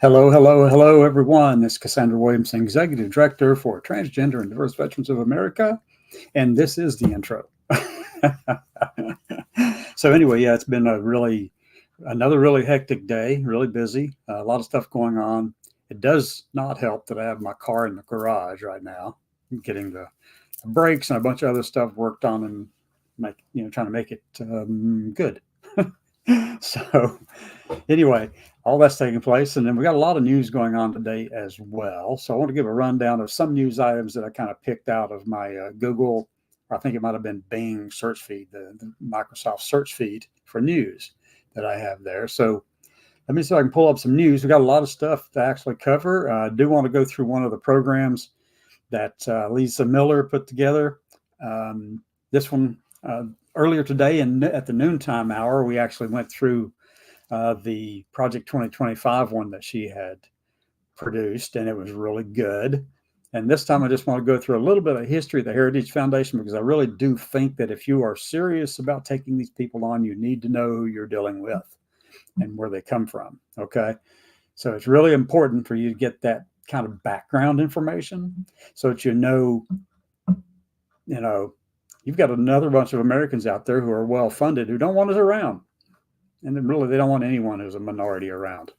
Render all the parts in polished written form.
Hello, hello, hello, everyone. This is Cassandra Williamson, Executive Director for Transgender and Diverse Veterans of America, and this is the intro. So anyway, yeah, it's been another really hectic day, really busy, a lot of stuff going on. It does not help that I have my car in the garage right now, getting the brakes and a bunch of other stuff worked on and trying to make it good. So anyway, all that's taking place. And then we got a lot of news going on today as well. So I want to give a rundown of some news items that I kind of picked out of my Google, or I think it might have been Bing search feed, the Microsoft search feed for news that I have there. So let me see if I can pull up some news. We got a lot of stuff to actually cover. I do want to go through one of the programs that Lisa Miller put together. This one earlier today at the noontime hour, we actually went through the Project 2025 one that she had produced, and it was really good. And this time I just want to go through a little bit of history of the Heritage Foundation, because I really do think that if you are serious about taking these people on, you need to know who you're dealing with and where they come from. Okay. So it's really important for you to get that kind of background information so that you know, you've got another bunch of Americans out there who are well funded who don't want us around. And then really, they don't want anyone who's a minority around.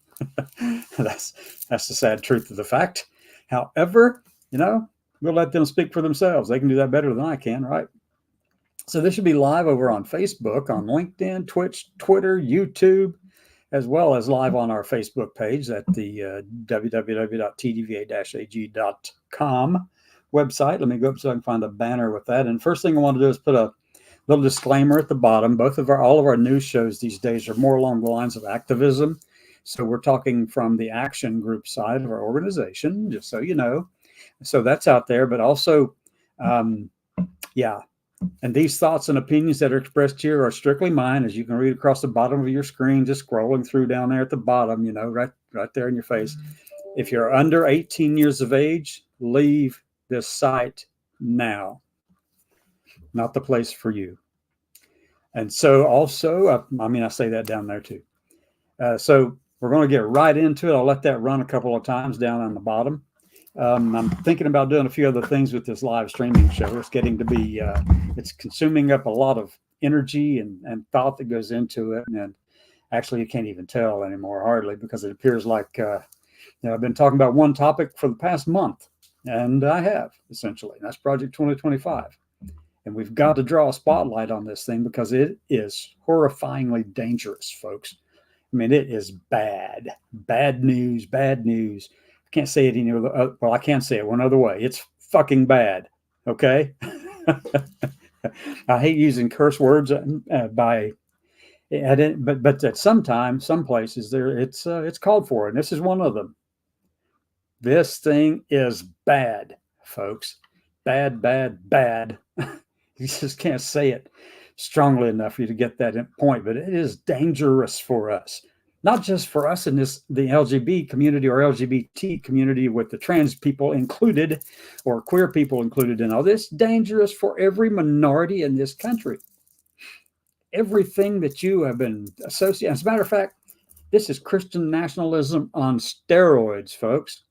that's the sad truth of the fact. However, we'll let them speak for themselves. They can do that better than I can, right? So this should be live over on Facebook, on LinkedIn, Twitch, Twitter, YouTube, as well as live on our Facebook page at the www.tdva-ag.com website. Let me go up so I can find a banner with that. And first thing I want to do is put a little disclaimer at the bottom. All of our news shows these days are more along the lines of activism. So we're talking from the action group side of our organization, just so you know. So that's out there, but also, yeah. And these thoughts and opinions that are expressed here are strictly mine, as you can read across the bottom of your screen, just scrolling through down there at the bottom, right there in your face. If you're under 18 years of age, leave this site now. Not the place for you. And so also, I say that down there too. So we're going to get right into it. I'll let that run a couple of times down on the bottom. I'm thinking about doing a few other things with this live streaming show. It's getting to be, it's consuming up a lot of energy and thought that goes into it. And actually, you can't even tell anymore, hardly, because it appears like, I've been talking about one topic for the past month, and I have, essentially. That's Project 2025. And we've got to draw a spotlight on this thing because it is horrifyingly dangerous, folks. I mean, it is bad. Bad news, bad news. I can't say it any other, well, I can say it one other way. It's fucking bad. Okay? I hate using curse words but at some places it's called for, and this is one of them. This thing is bad, folks. Bad, bad, bad. You just can't say it strongly enough for you to get that point, but it is dangerous for us. Not just for us in the LGBT community or LGBT community with the trans people included or queer people included in all this. Dangerous for every minority in this country. Everything that you have been associated. As a matter of fact, this is Christian nationalism on steroids, folks.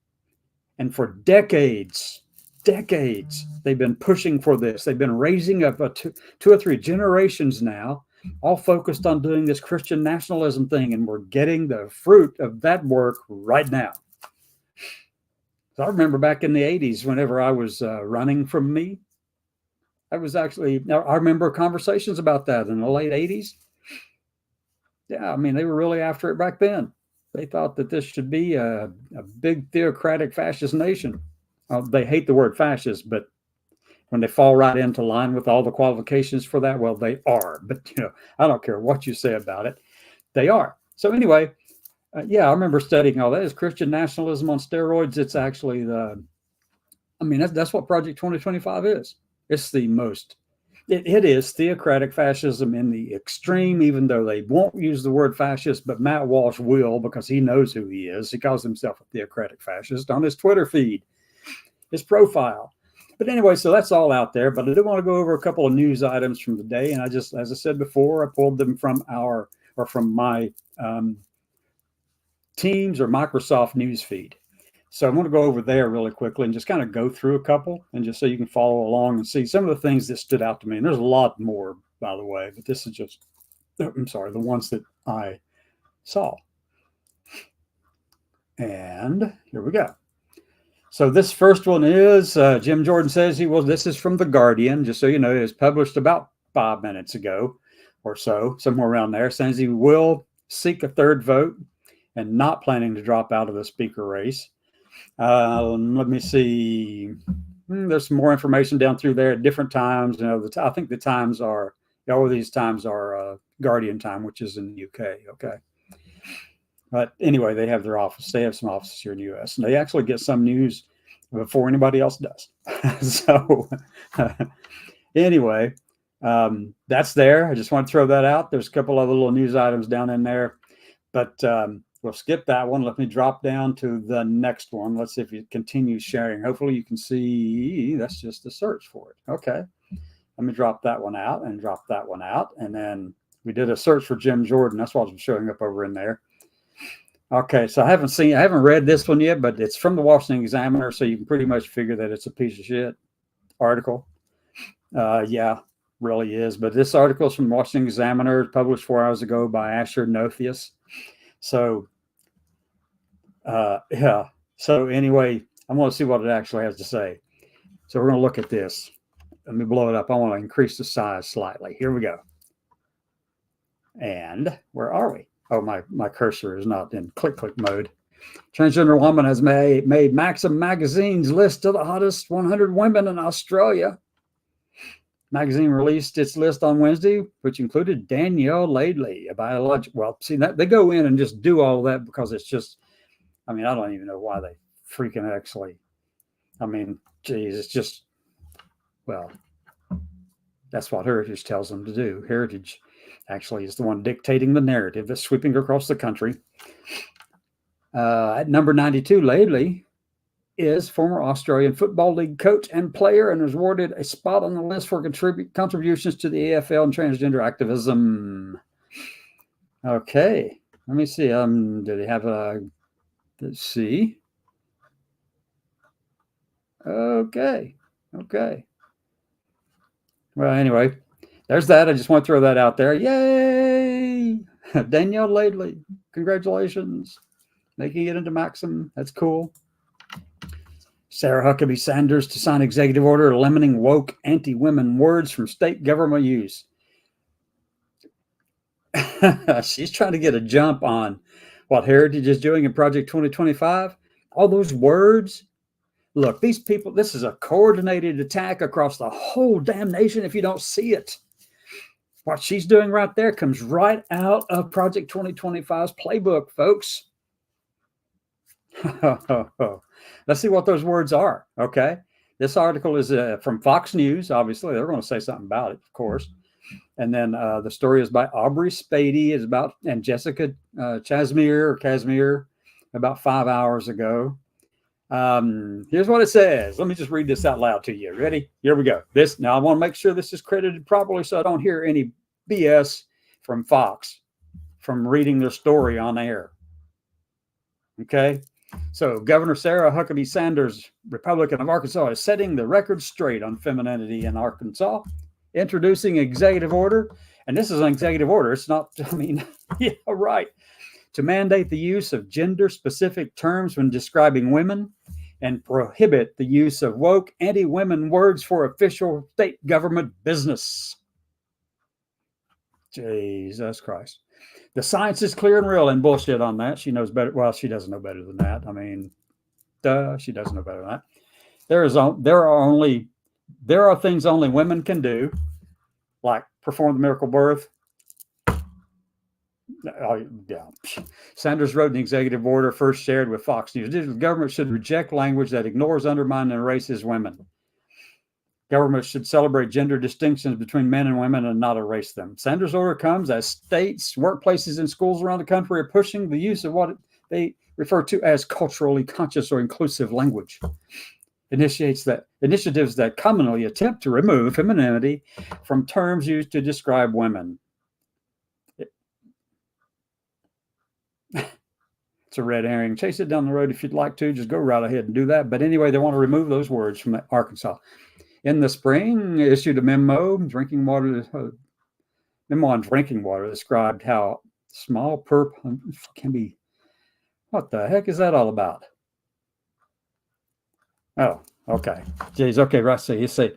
And for decades, they've been pushing for this. They've been raising up two or three generations now, all focused on doing this Christian nationalism thing, and we're getting the fruit of that work right now. So I remember back in the 80s, whenever I was running from me, I remember conversations about that in the late 80s. Yeah, I mean, they were really after it back then. They thought that this should be a big theocratic fascist nation. They hate the word fascist, but when they fall right into line with all the qualifications for that, well, they are. But, I don't care what you say about it. They are. So anyway, I remember studying all that. Is Christian nationalism on steroids. It's actually that's what Project 2025 is. It's the most, it is theocratic fascism in the extreme, even though they won't use the word fascist, but Matt Walsh will, because he knows who he is. He calls himself a theocratic fascist on his Twitter feed, his profile. But anyway, so that's all out there. But I do want to go over a couple of news items from the day. And as I said before, I pulled them from my Teams or Microsoft Newsfeed. So I'm going to go over there really quickly and just kind of go through a couple, and just so you can follow along and see some of the things that stood out to me. And there's a lot more, by the way, but this is just, I'm sorry, the ones that I saw. And here we go. So this first one is Jim Jordan says this is from The Guardian, just so you know, it was published about 5 minutes ago or so, somewhere around there, says he will seek a third vote and not planning to drop out of the speaker race. Let me see. There's some more information down through there at different times. I think the times are, all of these times are Guardian time, which is in the UK. Okay. But anyway, they have their office. They have some offices here in the US, and they actually get some news before anybody else does. So anyway, that's there. I just want to throw that out. There's a couple other little news items down in there, but we'll skip that one. Let me drop down to the next one. Let's see if it continues sharing. Hopefully you can see, that's just a search for it. Okay. Let me drop that one out and drop that one out. And then we did a search for Jim Jordan. That's what's showing up over in there. Okay. So I haven't read this one yet, but it's from the Washington Examiner. So you can pretty much figure that it's a piece of shit article. Yeah, really is. But this article is from the Washington Examiner, published 4 hours ago by Asher Nothius. So, yeah. So anyway, I want to see what it actually has to say. So we're going to look at this. Let me blow it up. I want to increase the size slightly. Here we go. And where are we? Oh, my cursor is not in click mode. Transgender woman has made Maxim magazine's list of the hottest 100 women in Australia. Magazine released its list on Wednesday, which included Danielle Laidley, a biological. Well, see that they go in and just do all that because it's just. I mean, I don't even know why they freaking actually. I mean, geez, it's just. Well, that's what Heritage tells them to do. Heritage actually is the one dictating the narrative that's sweeping across the country. At number 92, Laidley is former Australian Football League coach and player and was awarded a spot on the list for contributions to the AFL and transgender activism. Okay, let me see. Do they have a? Let's see. Okay. Well, anyway, there's that. I just want to throw that out there. Yay! Danielle Laidley, congratulations. Making it into Maxim. That's cool. Sarah Huckabee Sanders to sign executive order limiting woke anti-women words from state government use. She's trying to get a jump on what Heritage is doing in Project 2025. All those words. Look, these people, this is a coordinated attack across the whole damn nation if you don't see it. What she's doing right there comes right out of Project 2025's playbook, folks. Let's see what those words are, okay? This article is from Fox News. Obviously, they're going to say something about it, of course. And then the story is by Aubrey Spady, and Jessica Casimir, about 5 hours ago. Here's what it says. Let me just read this out loud to you. Ready? Here we go. Now I want to make sure this is credited properly so I don't hear any BS from Fox from reading their story on air. Okay. So Governor Sarah Huckabee Sanders, Republican of Arkansas, is setting the record straight on femininity in Arkansas, introducing executive order. And this is an executive order. It's not, yeah, right. To mandate the use of gender-specific terms when describing women and prohibit the use of woke anti-women words for official state government business. Jesus Christ. The science is clear and real, and bullshit on that. She knows better. Well, she doesn't know better than that. I mean, she doesn't know better than that. There are things only women can do, like perform the miracle birth. Yeah. Sanders wrote an executive order first shared with Fox News. The government should reject language that ignores, undermines, and erases women. Government should celebrate gender distinctions between men and women and not erase them. Sanders' order comes as states, workplaces, and schools around the country are pushing the use of what they refer to as culturally conscious or inclusive language. Initiatives that commonly attempt to remove femininity from terms used to describe women. It's It's a red herring. Chase it down the road if you'd like to. Just go right ahead and do that. But anyway, they want to remove those words from Arkansas. In the spring, issued a memo, memo on drinking water described how small perp can be. What the heck is that all about? Oh, okay. Geez, okay, right. So they say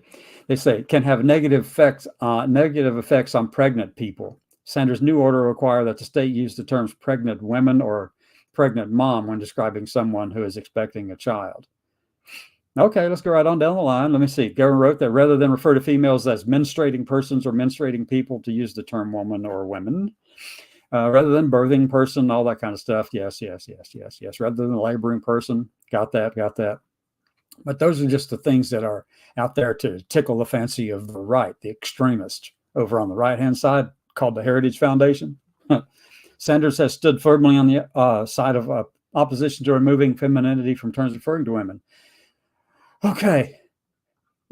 it can have negative effects on pregnant people. Sanders' new order require that the state use the terms pregnant women or pregnant mom when describing someone who is expecting a child. Okay, let's go right on down the line. Let me see. Governor wrote that rather than refer to females as menstruating persons or menstruating people, to use the term woman or women. Rather than birthing person, all that kind of stuff. Yes. Rather than laboring person. Got that. But those are just the things that are out there to tickle the fancy of the right, the extremists over on the right-hand side, called the Heritage Foundation. Sanders has stood firmly on the side of opposition to removing femininity from terms referring to women. Okay.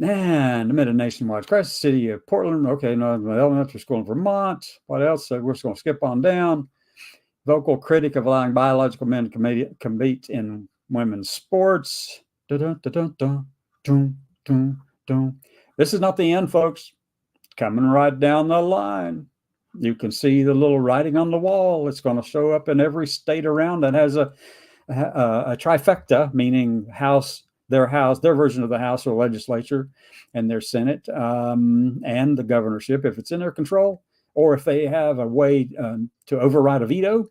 And amid a nationwide crisis, city of Portland. Okay, no, elementary school in Vermont. What else? We're just going to skip on down. Vocal critic of allowing biological men to compete in women's sports. This is not the end, folks. Coming right down the line. You can see the little writing on the wall. It's going to show up in every state around that has a trifecta, meaning their version of the House or legislature and their Senate, and the governorship, if it's in their control, or if they have a way to override a veto,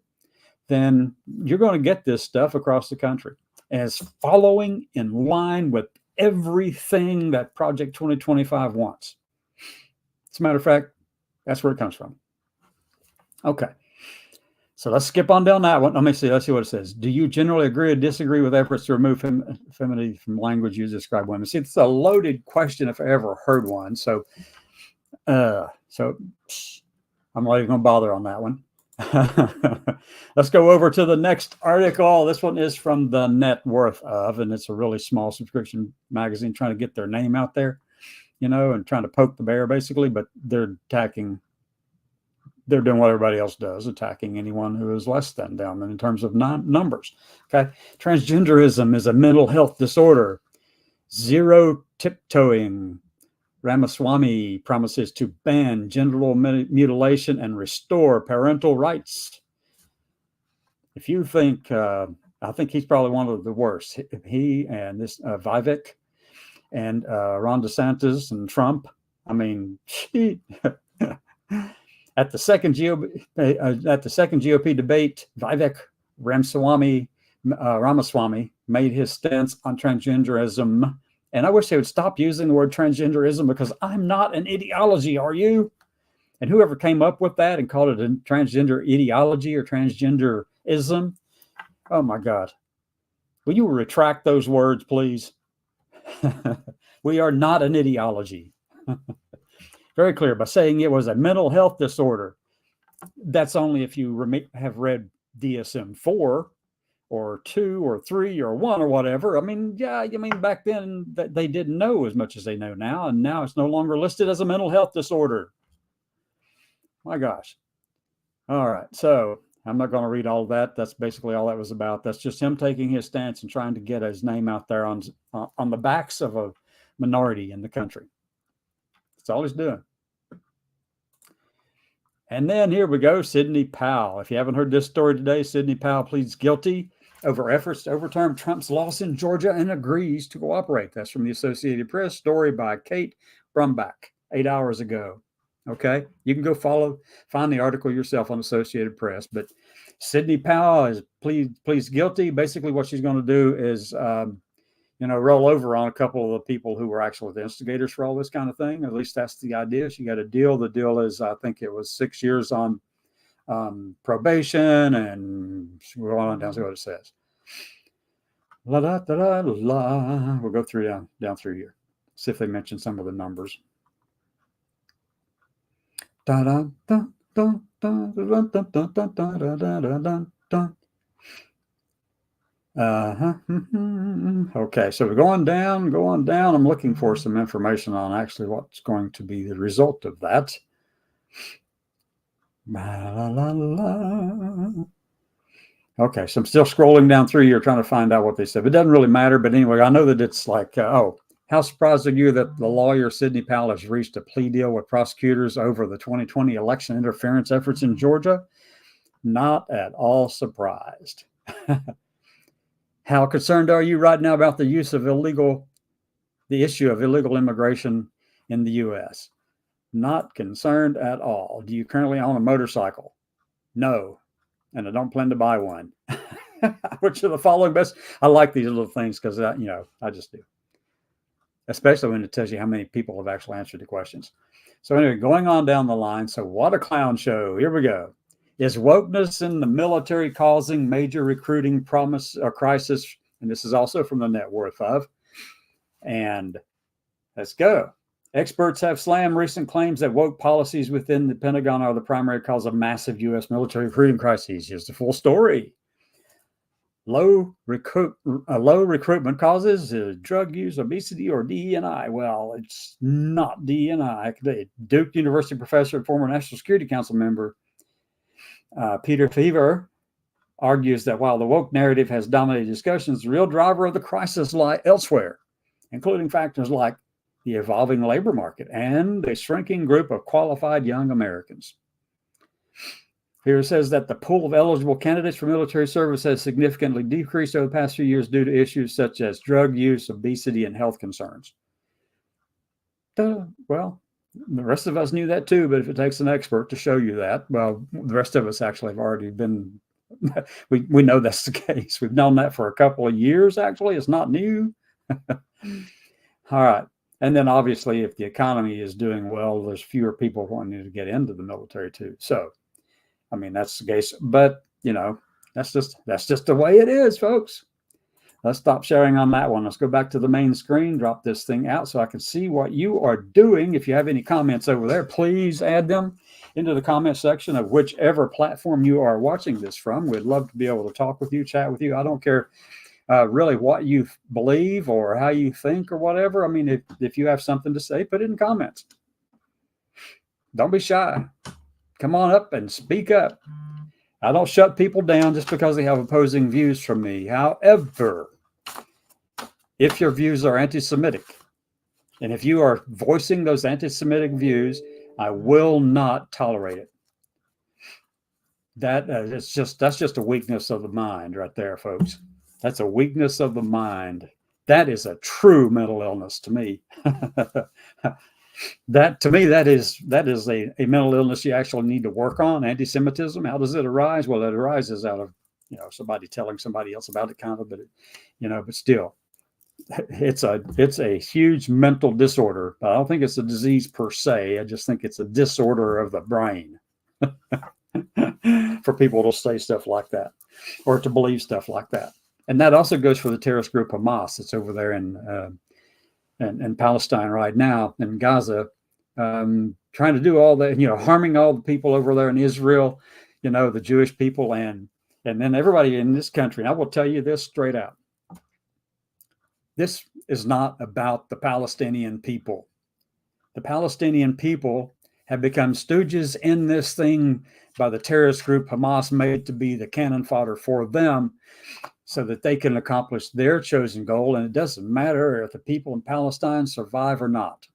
then you're going to get this stuff across the country as following in line with everything that Project 2025 wants. As a matter of fact, that's where it comes from. Okay. So let's skip on down that one. Let me see. Let's see what it says. Do you generally agree or disagree with efforts to remove femininity from language used to describe women? See, it's a loaded question if I ever heard one. So I'm not even going to bother on that one. Let's go over to the next article. This one is from the Net Worth Of, and it's a really small subscription magazine trying to get their name out there, and trying to poke the bear basically, but they're doing what everybody else does, attacking anyone who is less than them in terms of numbers. Okay. Transgenderism is a mental health disorder. Zero tiptoeing. Ramaswamy promises to ban genital mutilation and restore parental rights. If you think, I think he's probably one of the worst. He and this Vivek and Ron DeSantis and Trump. I mean, At the second GOP debate, Vivek Ramaswamy made his stance on transgenderism. And I wish they would stop using the word transgenderism, because I'm not an ideology, are you? And whoever came up with that and called it a transgender ideology or transgenderism, oh my God. Will you retract those words, please? We are not an ideology. Very clear by saying it was a mental health disorder. That's only if you have read DSM-4 or 2 or 3 or 1 or whatever. I mean, back then they didn't know as much as they know now, and now it's no longer listed as a mental health disorder. My gosh. All right, so I'm not going to read all of that. That's basically all that was about. That's just him taking his stance and trying to get his name out there on the backs of a minority in the country. That's all he's doing. And then here we go, Sidney Powell. If you haven't heard this story today, Sidney Powell pleads guilty over efforts to overturn Trump's loss in Georgia and agrees to cooperate. That's from the Associated Press, story by Kate Brumbach, 8 hours ago. Okay, you can go find the article yourself on Associated Press. But Sidney Powell pleads guilty. Basically, what she's going to do is roll over on a couple of the people who were actually the instigators for all this kind of thing. At least that's the idea. She got a deal. The deal is, I think it was 6 years on probation, and we'll go on down to what it says. La da da da la. We'll go through down through here. See if they mention some of the numbers. Da da da da da da da da da da da da da. Okay, so we're going down. I'm looking for some information on actually what's going to be the result of that. Okay, so I'm still scrolling down through here trying to find out what they said. It doesn't really matter, but anyway, I know that it's like, how surprised are you that the lawyer Sidney Powell has reached a plea deal with prosecutors over the 2020 election interference efforts in Georgia? Not at all surprised. How concerned are you right now about the issue of illegal immigration in the U.S.? Not concerned at all. Do you currently own a motorcycle? No, and I don't plan to buy one. Which are the following best? I like these little things because, I just do. Especially when it tells you how many people have actually answered the questions. So anyway, going on down the line. So what a clown show. Here we go. Is wokeness in the military causing major recruiting crisis? And this is also from the net worth of. And let's go. Experts have slammed recent claims that woke policies within the Pentagon are the primary cause of massive U.S. military recruiting crises. Here's the full story. Low recruitment causes drug use, obesity, or DE&I. Well, it's not DE&I. Duke University professor and former National Security Council member Peter Feaver argues that while the woke narrative has dominated discussions, the real driver of the crisis lie elsewhere, including factors like the evolving labor market and a shrinking group of qualified young Americans. Here it says that the pool of eligible candidates for military service has significantly decreased over the past few years due to issues such as drug use, obesity, and health concerns. Well, the rest of us knew that too, but if it takes an expert to show you that, well, the rest of us actually have already been, we know that's the case. We've known that for a couple of years, actually. It's not new. All right. And then obviously, if the economy is doing well, there's fewer people wanting to get into the military too. So, I mean, that's the case, but that's just the way it is, folks. Let's stop sharing on that one. Let's go back to the main screen, drop this thing out so I can see what you are doing. If you have any comments over there, please add them into the comment section of whichever platform you are watching this from. We'd love to be able to talk with you, chat with you. I don't care really what you believe or how you think or whatever. I mean, if you have something to say, put it in comments. Don't be shy. Come on up and speak up. I don't shut people down just because they have opposing views from me. However, if your views are anti-Semitic, and if you are voicing those anti-Semitic views, I will not tolerate it. That's just a weakness of the mind right there, folks. That's a weakness of the mind. That is a true mental illness to me. That is a mental illness you actually need to work on. Anti-Semitism. How does it arise? Well, it arises out of somebody telling somebody else about it, kind of. But but still, it's a huge mental disorder. I don't think it's a disease per se. I just think it's a disorder of the brain for people to say stuff like that or to believe stuff like that. And that also goes for the terrorist group Hamas that's over there in Palestine right now, in Gaza, trying to do all that, harming all the people over there in Israel, the Jewish people, and then everybody in this country. And I will tell you this straight out. This is not about the Palestinian people. The Palestinian people have become stooges in this thing by the terrorist group Hamas, made to be the cannon fodder for them, so that they can accomplish their chosen goal. And it doesn't matter if the people in Palestine survive or not.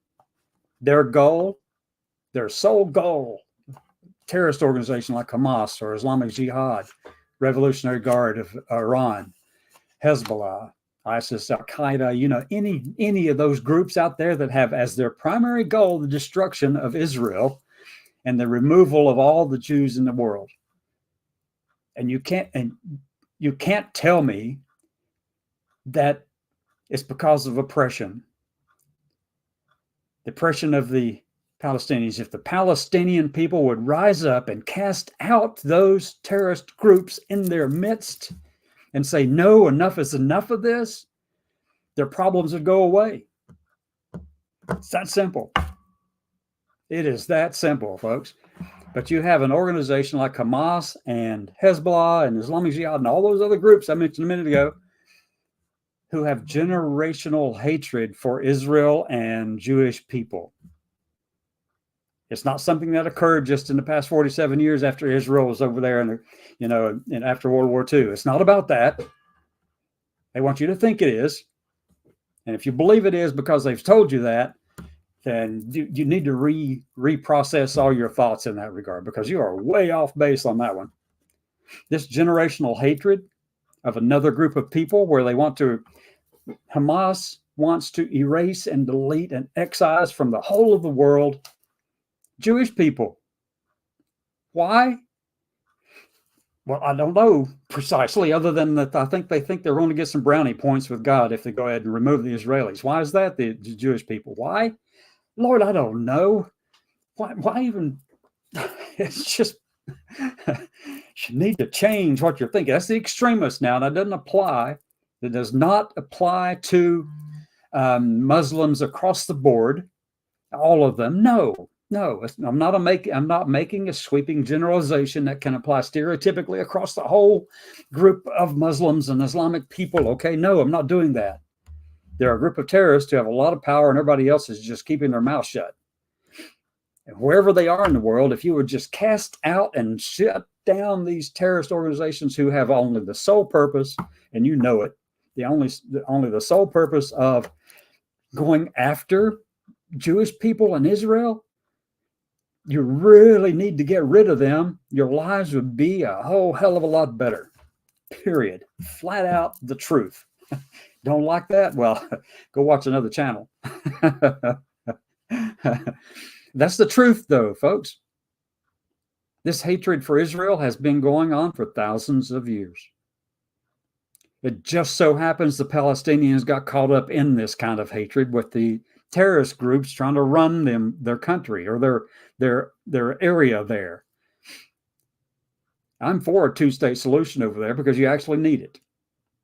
Their goal, their sole goal, terrorist organization like Hamas or Islamic Jihad, Revolutionary Guard of Iran, Hezbollah, ISIS, Al-Qaeda, any of those groups out there that have as their primary goal the destruction of Israel and the removal of all the Jews in the world. And you can't tell me that it's because of oppression. The oppression of the Palestinians. If the Palestinian people would rise up and cast out those terrorist groups in their midst and say, no, enough is enough of this, their problems would go away. It's that simple. It is that simple, folks. But you have an organization like Hamas and Hezbollah and Islamic Jihad and all those other groups I mentioned a minute ago who have generational hatred for Israel and Jewish people. It's not something that occurred just in the past 47 years after Israel was over there and, and after World War II. It's not about that. They want you to think it is. And if you believe it is because they've told you that, then you need to reprocess all your thoughts in that regard, because you are way off base on that one. This generational hatred of another group of people where Hamas wants to erase and delete and excise from the whole of the world Jewish people. Why? Well, I don't know precisely, other than that I think they think they're going to get some brownie points with God if they go ahead and remove the Israelis. Why is that, the Jewish people? Why? Lord, I don't know. Why even? It's just, you need to change what you're thinking. That's the extremist now. That doesn't apply. That does not apply to Muslims across the board, all of them. No, I'm not making a sweeping generalization that can apply stereotypically across the whole group of Muslims and Islamic people. Okay, no, I'm not doing that. They're a group of terrorists who have a lot of power, and everybody else is just keeping their mouth shut. And wherever they are in the world, if you would just cast out and shut down these terrorist organizations who have only the sole purpose, and you know it, only the sole purpose of going after Jewish people in Israel, you really need to get rid of them. Your lives would be a whole hell of a lot better. Period. Flat out the truth. Don't like that? Well, go watch another channel. That's the truth, though, folks. This hatred for Israel has been going on for thousands of years. It just so happens the Palestinians got caught up in this kind of hatred with the terrorist groups trying to run their country or their area there. I'm for a two-state solution over there because you actually need it.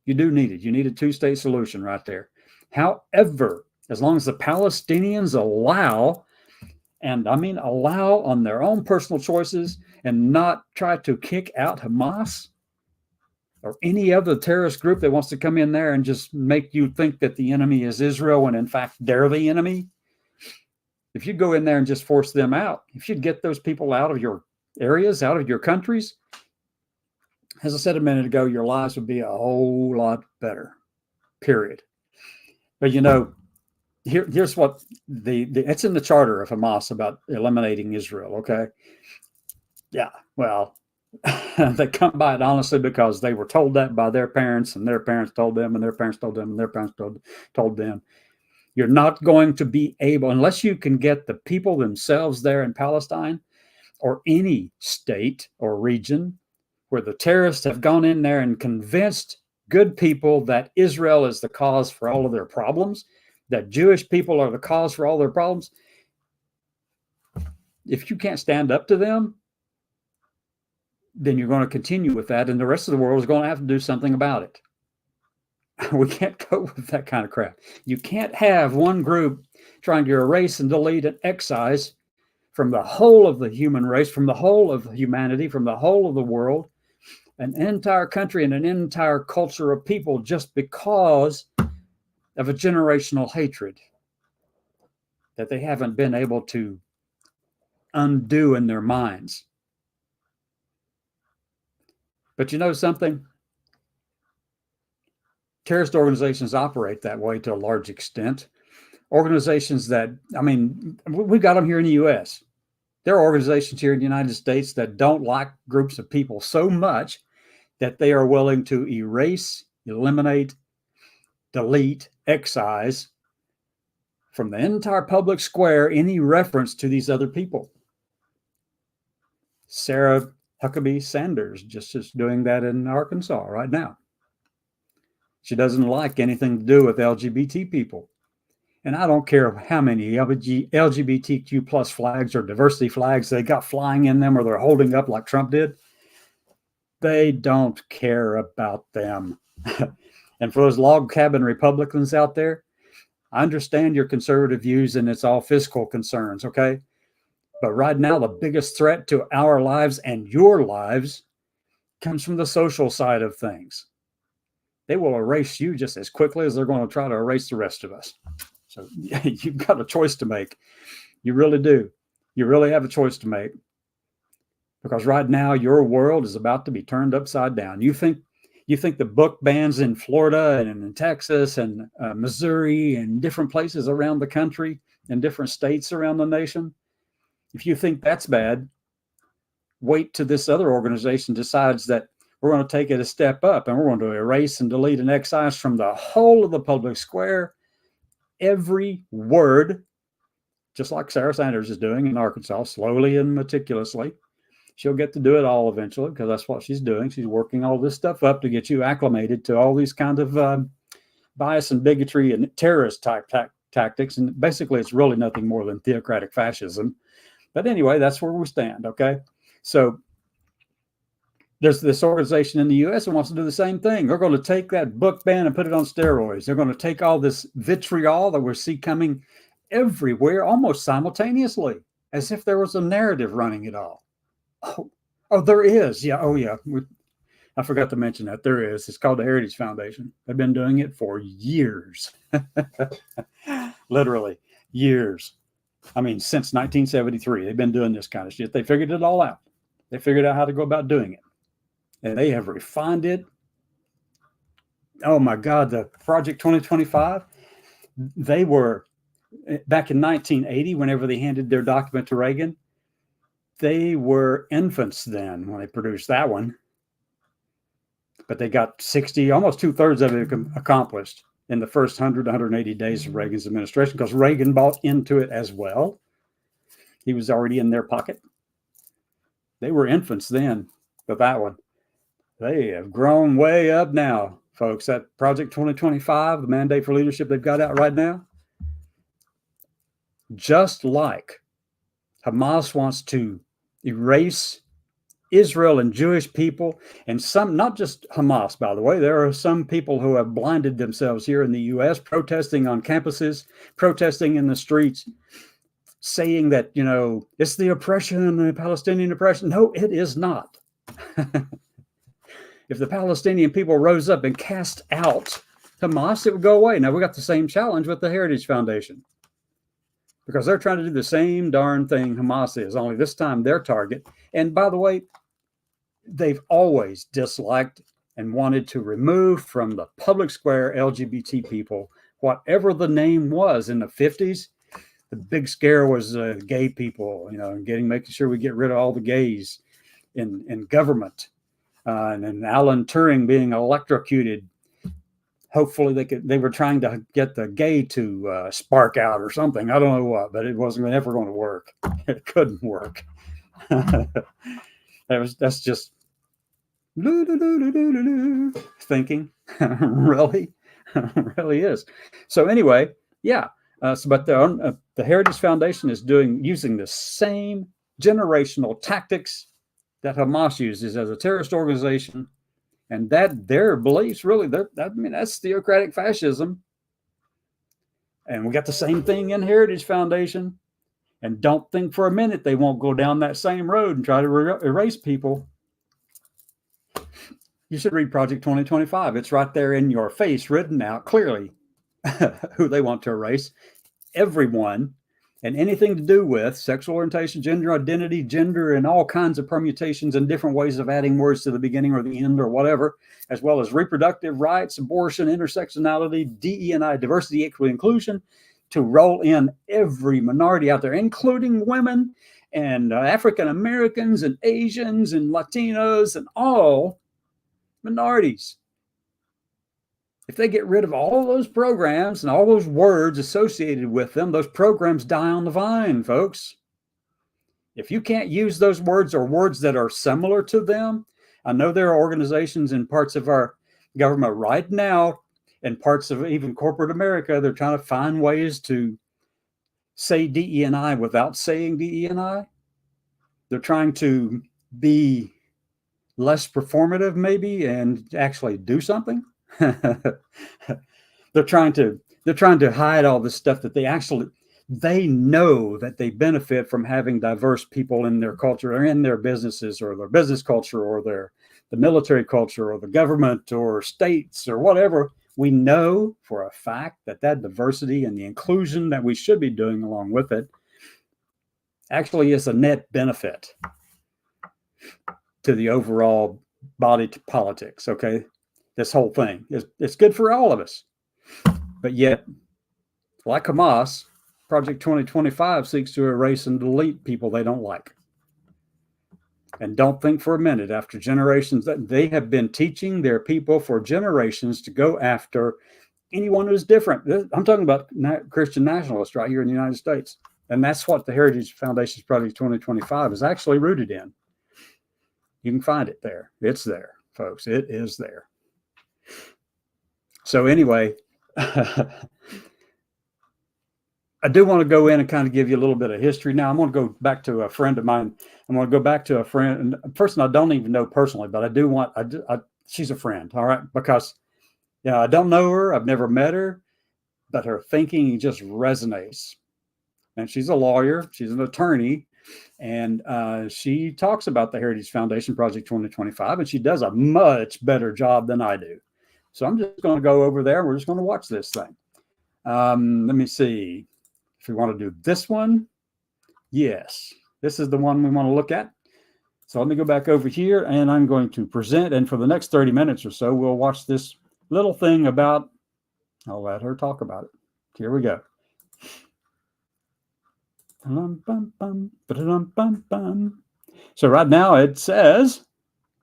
You do need it. You need a two-state solution right there. However, as long as the Palestinians allow on their own personal choices and not try to kick out Hamas or any other terrorist group that wants to come in there and just make you think that the enemy is Israel when in fact they're the enemy. If you go in there and just force them out, if you get those people out of your areas, out of your countries, as I said a minute ago, your lives would be a whole lot better, period. But here's what it's in the charter of Hamas about eliminating Israel, okay? Yeah, well, they come by it honestly because they were told that by their parents, and their parents told them, and their parents told them, and their parents told them. You're not going to be able, unless you can get the people themselves there in Palestine or any state or region where the terrorists have gone in there and convinced good people that Israel is the cause for all of their problems, that Jewish people are the cause for all their problems. If you can't stand up to them, then you're going to continue with that, and the rest of the world is going to have to do something about it. We can't go with that kind of crap. You can't have one group trying to erase and delete and excise from the whole of the human race, from the whole of humanity, from the whole of the world, an entire country and an entire culture of people just because of a generational hatred that they haven't been able to undo in their minds. But you know something? Terrorist organizations operate that way to a large extent. Organizations that, we got them here in the U.S. There are organizations here in the United States that don't like groups of people so much that they are willing to erase, eliminate, delete, excise from the entire public square any reference to these other people. Sarah Huckabee Sanders just is doing that in Arkansas right now. She doesn't like anything to do with LGBT people. And I don't care how many LGBTQ plus flags or diversity flags they got flying in them or they're holding up like Trump did. They don't care about them. And for those log cabin Republicans out there, I understand your conservative views and it's all fiscal concerns, okay? But right now, the biggest threat to our lives and your lives comes from the social side of things. They will erase you just as quickly as they're going to try to erase the rest of us. So you've got a choice to make. You really do. You really have a choice to make, because right now your world is about to be turned upside down. You think the book bans in Florida and in Texas and Missouri and different places around the country and different states around the nation, if you think that's bad, wait till this other organization decides that we're going to take it a step up and we're going to erase and delete and excise from the whole of the public square every word, just like Sarah Sanders is doing in Arkansas, slowly and meticulously. She'll get to do it all eventually, because that's what she's doing. She's working all this stuff up to get you acclimated to all these kind of bias and bigotry and terrorist type tactics. And basically, it's really nothing more than theocratic fascism. But anyway, that's where we stand, okay? So there's this organization in the U.S. that wants to do the same thing. They're going to take that book ban and put it on steroids. They're going to take all this vitriol that we see coming everywhere almost simultaneously, as if there was a narrative running it all. Oh, there is. Yeah. Oh, yeah. I forgot to mention that. There is. It's called the Heritage Foundation. They've been doing it for years. Literally years. I mean, since 1973, they've been doing this kind of shit. They figured it all out. They figured out how to go about doing it. And they have refined it. Oh, my God. The Project 2025, they were, back in 1980, whenever they handed their document to Reagan, they were infants then when they produced that one. But they got 60, almost 2/3 of it accomplished in the first 100, 180 days of Reagan's administration, because Reagan bought into it as well. He was already in their pocket. They were infants then, but that one, they have grown way up now, folks. That Project 2025, the mandate for leadership they've got out right now, just like Hamas wants to erase Israel and Jewish people, and some, not just Hamas, by the way, there are some people who have blinded themselves here in the U.S., protesting on campuses, protesting in the streets, saying that, you know, it's the oppression, the Palestinian oppression. No, it is not. If the Palestinian people rose up and cast out Hamas, it would go away. Now, we got the same challenge with the Heritage Foundation, because they're trying to do the same darn thing Hamas is, only this time their target. And by the way, they've always disliked and wanted to remove from the public square LGBT people, whatever the name was. In the 50s, the big scare was gay people, you know, and making sure we get rid of all the gays in government. And then Alan Turing being electrocuted. Hopefully they were trying to get the gay to spark out or something. I don't know what, but it wasn't ever going to work. It couldn't work. That's just thinking. Really, really is. So anyway, yeah. But the Heritage Foundation is using the same generational tactics that Hamas uses as a terrorist organization. And that their beliefs, really, that's theocratic fascism. And we got the same thing in Heritage Foundation. And don't think for a minute they won't go down that same road and try to erase people. You should read Project 2025. It's right there in your face, written out clearly, who they want to erase. Everyone, and anything to do with sexual orientation, gender identity, gender, and all kinds of permutations and different ways of adding words to the beginning or the end or whatever, as well as reproductive rights, abortion, intersectionality, DE&I, diversity, equity, inclusion, to roll in every minority out there, including women and African Americans and Asians and Latinos and all minorities. If they get rid of all those programs and all those words associated with them, those programs die on the vine, folks. If you can't use those words or words that are similar to them, I know there are organizations in parts of our government right now and parts of even corporate America, they're trying to find ways to say DE&I without saying DE&I. They're trying to be less performative maybe and actually do something. They're trying to hide all this stuff that they know that they benefit from having diverse people in their culture or in their businesses or their business culture or the military culture or the government or states or whatever. We know for a fact that diversity and the inclusion that we should be doing along with it actually is a net benefit to the overall body politics. Okay, this whole thing it's good for all of us, but yet, like Hamas, Project 2025 seeks to erase and delete people they don't like. And don't think for a minute, after generations, that they have been teaching their people for generations to go after anyone who's different. I'm talking about Christian nationalists right here in the United States. And that's what the Heritage Foundation's Project 2025 is actually rooted in. You can find it there. It's there, folks. It is there. So anyway, I do want to go in and kind of give you a little bit of history. Now, I'm going to go back to a friend of mine. I'm going to go back to a friend, a person I don't even know personally, but I do want, she's a friend, all right? Because, I don't know her. I've never met her, but her thinking just resonates. And she's a lawyer. She's an attorney. And she talks about the Heritage Foundation Project 2025, and she does a much better job than I do. So I'm just going to go over there. We're just going to watch this thing. Let me see. If we want to do this one, yes, this is the one we want to look at. So let me go back over here, and I'm going to present. And for the next 30 minutes or so, we'll watch this little thing about, I'll let her talk about it. Here we go. So right now it says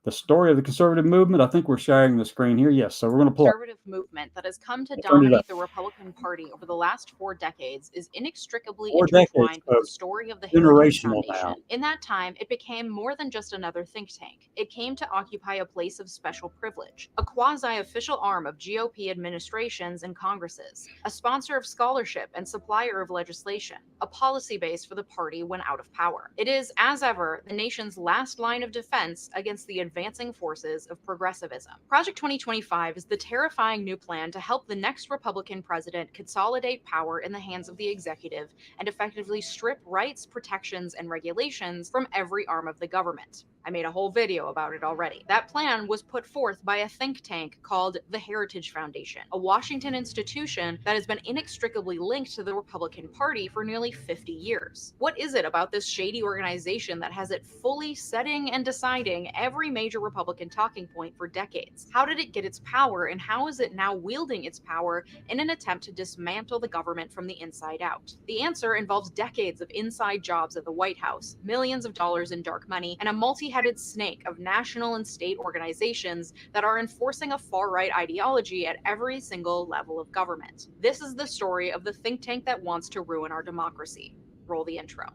the story of the conservative movement. I think we're sharing the screen here. Yes. So we're going to pull conservative movement that has come to dominate the Republican Party over the last 4 decades is inextricably intertwined with the story of the Heritage Foundation. In that time, it became more than just another think tank. It came to occupy a place of special privilege, a quasi-official arm of GOP administrations and Congresses, a sponsor of scholarship and supplier of legislation, a policy base for the party when out of power. It is, as ever, the nation's last line of defense against the advancing forces of progressivism. Project 2025 is the terrifying new plan to help the next Republican president consolidate power in the hands of the executive and effectively strip rights, protections, and regulations from every arm of the government. I made a whole video about it already. That plan was put forth by a think tank called the Heritage Foundation, a Washington institution that has been inextricably linked to the Republican Party for nearly 50 years. What is it about this shady organization that has it fully setting and deciding every major Republican talking point for decades? How did it get its power, and how is it now wielding its power in an attempt to dismantle the government from the inside out? The answer involves decades of inside jobs at the White House, millions of dollars in dark money, and a multi-headed snake of national and state organizations that are enforcing a far-right ideology at every single level of government. This is the story of the think tank that wants to ruin our democracy. Roll the intro.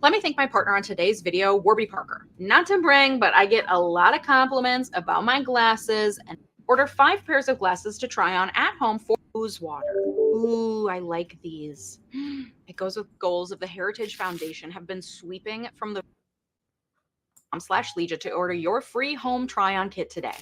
Let me thank my partner on today's video, Warby Parker. Not to brag, but I get a lot of compliments about my glasses and order 5 pairs of glasses to try on at home for Ooze Water. Ooh, I like these. It goes with goals of the Heritage Foundation have been sweeping from the /Legia to order your free home try-on kit today.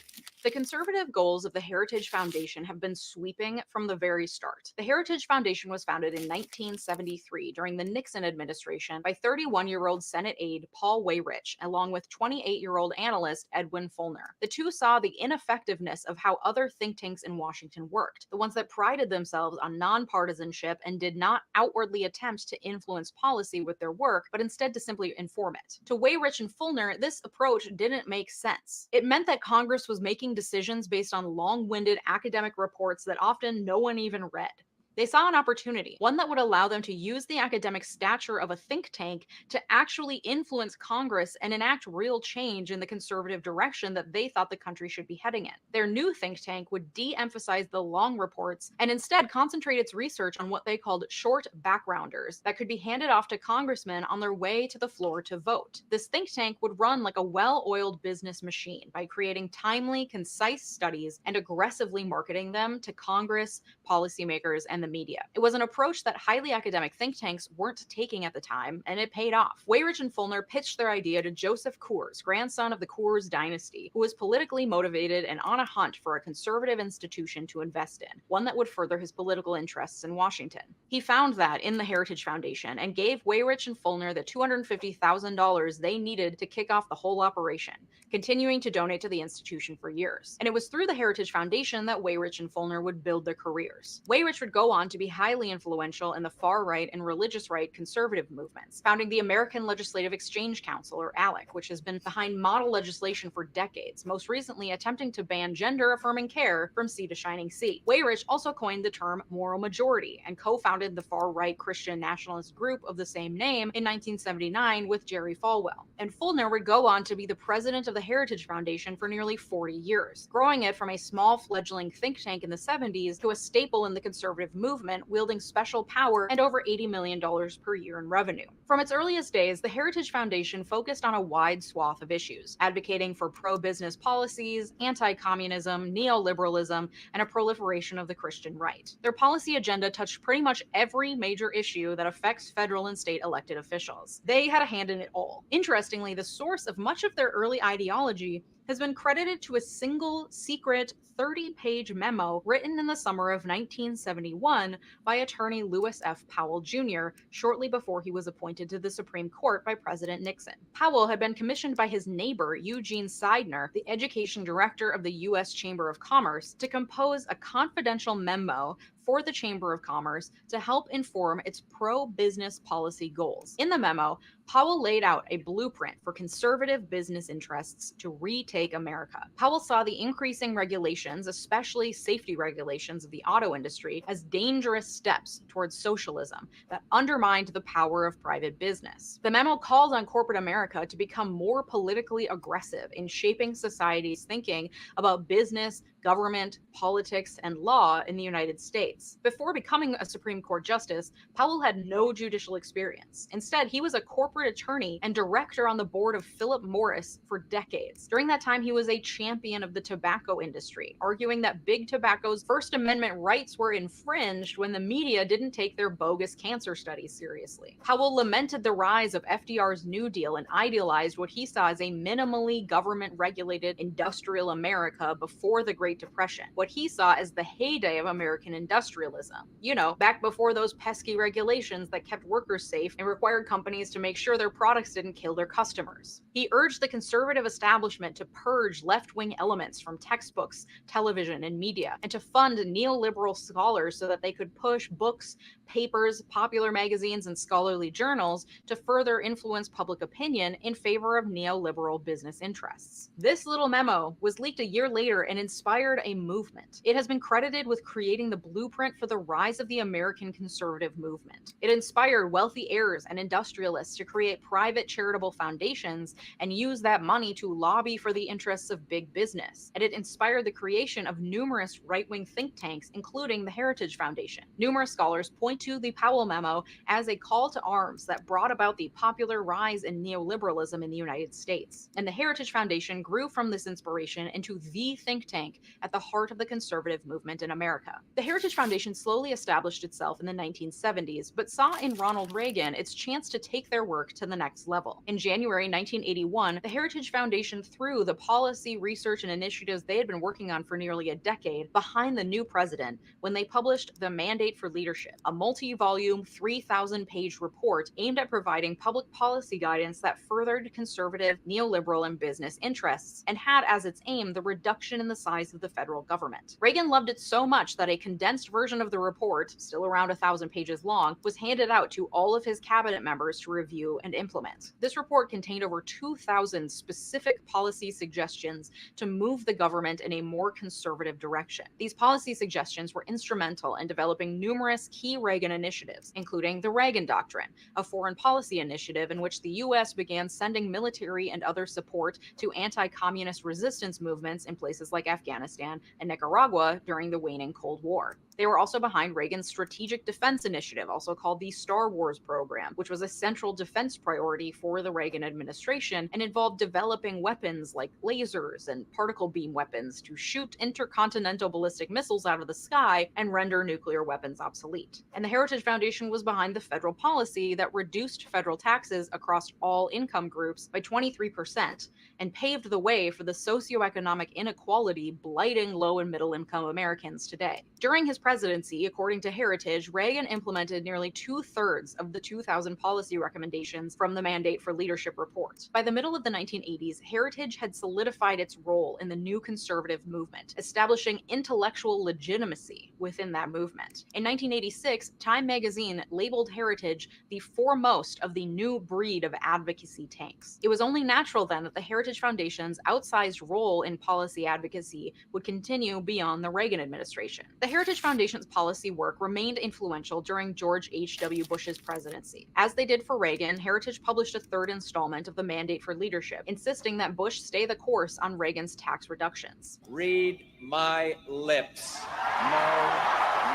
The conservative goals of the Heritage Foundation have been sweeping from the very start. The Heritage Foundation was founded in 1973 during the Nixon administration by 31-year-old Senate aide Paul Weyrich, along with 28-year-old analyst Edwin Fulner. The two saw the ineffectiveness of how other think tanks in Washington worked, the ones that prided themselves on nonpartisanship and did not outwardly attempt to influence policy with their work, but instead to simply inform it. To Weyrich and Fulner, this approach didn't make sense. It meant that Congress was making decisions based on long-winded academic reports that often no one even read. They saw an opportunity, one that would allow them to use the academic stature of a think tank to actually influence Congress and enact real change in the conservative direction that they thought the country should be heading in. Their new think tank would de-emphasize the long reports and instead concentrate its research on what they called short backgrounders that could be handed off to congressmen on their way to the floor to vote. This think tank would run like a well-oiled business machine by creating timely, concise studies and aggressively marketing them to Congress, policymakers, and the media. It was an approach that highly academic think tanks weren't taking at the time, and it paid off. Weyrich and Fulner pitched their idea to Joseph Coors, grandson of the Coors dynasty, who was politically motivated and on a hunt for a conservative institution to invest in, one that would further his political interests in Washington. He found that in the Heritage Foundation and gave Weyrich and Fulner the $250,000 they needed to kick off the whole operation, continuing to donate to the institution for years. And it was through the Heritage Foundation that Weyrich and Fulner would build their careers. Weyrich would go on to be highly influential in the far-right and religious right conservative movements, founding the American Legislative Exchange Council, or ALEC, which has been behind model legislation for decades, most recently attempting to ban gender-affirming care from sea to shining sea. Weyrich also coined the term moral majority and co-founded the far-right Christian nationalist group of the same name in 1979 with Jerry Falwell. And Fulner would go on to be the president of the Heritage Foundation for nearly 40 years, growing it from a small fledgling think tank in the 70s to a staple in the conservative movement, wielding special power and over $80 million per year in revenue. From its earliest days, the Heritage Foundation focused on a wide swath of issues, advocating for pro-business policies, anti-communism, neoliberalism, and a proliferation of the Christian right. Their policy agenda touched pretty much every major issue that affects federal and state elected officials. They had a hand in it all. Interestingly, the source of much of their early ideology has been credited to a single secret 30-page memo written in the summer of 1971 by attorney Lewis F. Powell Jr. shortly before he was appointed to the Supreme Court by President Nixon. Powell had been commissioned by his neighbor Eugene Seidner, the education director of the U.S. Chamber of Commerce, to compose a confidential memo for the Chamber of Commerce to help inform its pro-business policy goals. In the memo, Powell laid out a blueprint for conservative business interests to retake America. Powell saw the increasing regulations, especially safety regulations of the auto industry, as dangerous steps towards socialism that undermined the power of private business. The memo called on corporate America to become more politically aggressive in shaping society's thinking about business, government, politics, and law in the United States. Before becoming a Supreme Court justice, Powell had no judicial experience. Instead, he was a corporate attorney and director on the board of Philip Morris for decades. During that time, he was a champion of the tobacco industry, arguing that Big Tobacco's First Amendment rights were infringed when the media didn't take their bogus cancer studies seriously. Powell lamented the rise of FDR's New Deal and idealized what he saw as a minimally government-regulated industrial America before the Great Depression, what he saw as the heyday of American industrialism. You know, back before those pesky regulations that kept workers safe and required companies to make sure their products didn't kill their customers. He urged the conservative establishment to purge left-wing elements from textbooks, television, and media, and to fund neoliberal scholars so that they could push books, papers, popular magazines, and scholarly journals to further influence public opinion in favor of neoliberal business interests. This little memo was leaked a year later and inspired a movement. It has been credited with creating the blueprint for the rise of the American conservative movement. It inspired wealthy heirs and industrialists to create private charitable foundations and use that money to lobby for the interests of big business. And it inspired the creation of numerous right-wing think tanks, including the Heritage Foundation. Numerous scholars point to the Powell memo as a call to arms that brought about the popular rise in neoliberalism in the United States. And the Heritage Foundation grew from this inspiration into the think tank at the heart of the conservative movement in America. The Heritage Foundation slowly established itself in the 1970s, but saw in Ronald Reagan its chance to take their work to the next level. In January 1981, the Heritage Foundation threw the policy, research, and initiatives they had been working on for nearly a decade behind the new president when they published The Mandate for Leadership, a multi-volume, 3,000-page report aimed at providing public policy guidance that furthered conservative, neoliberal, and business interests, and had as its aim the reduction in the size of the federal government. Reagan loved it so much that a condensed version of the report, still around 1,000 pages long, was handed out to all of his cabinet members to review and implement. This report contained over 2,000 specific policy suggestions to move the government in a more conservative direction. These policy suggestions were instrumental in developing numerous key Reagan initiatives, including the Reagan Doctrine, a foreign policy initiative in which the U.S. began sending military and other support to anti-communist resistance movements in places like Afghanistan and Nicaragua during the waning Cold War. They were also behind Reagan's Strategic Defense Initiative, also called the Star Wars program, which was a central defense priority for the Reagan administration and involved developing weapons like lasers and particle beam weapons to shoot intercontinental ballistic missiles out of the sky and render nuclear weapons obsolete. And the Heritage Foundation was behind the federal policy that reduced federal taxes across all income groups by 23% and paved the way for the socioeconomic inequality blighting low and middle income Americans today. During his presidency, according to Heritage, Reagan implemented nearly 2/3 of the 2000 policy recommendations from the Mandate for Leadership report. By the middle of the 1980s, Heritage had solidified its role in the new conservative movement, establishing intellectual legitimacy within that movement. In 1986, Time magazine labeled Heritage the foremost of the new breed of advocacy tanks. It was only natural then that the Heritage Foundation's outsized role in policy advocacy would continue beyond the Reagan administration. The Heritage Foundation's policy work remained influential during George H.W. Bush's presidency. As they did for Reagan, Heritage published a third installment of the Mandate for Leadership, insisting that Bush stay the course on Reagan's tax reductions. Read my lips. No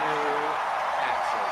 new taxes.